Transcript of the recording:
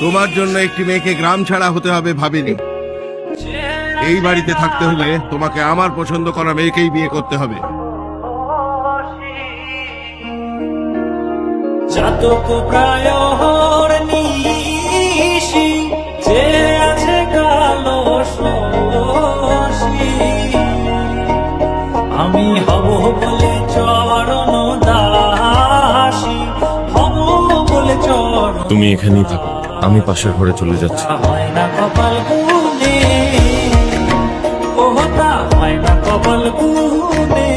তোমার জন্য একটি মেয়েকে গ্রাম ছাড়া হতে হবে ভাবিনি। এই বাড়িতে থাকতে হলে তোমাকে আমার পছন্দ করা মেয়েকেই বিয়ে করতে হবে। জাতক প্রায় নিশি যে আছে কালো শশী, আমি হব বলে চরণ দাসী, হব বলে চরণ। তুমি এখানেই থাকো, আমি পাশের ঘরে চলে যাচ্ছি। হয় না কপাল গুনে, ও হয় না কপাল গুনে।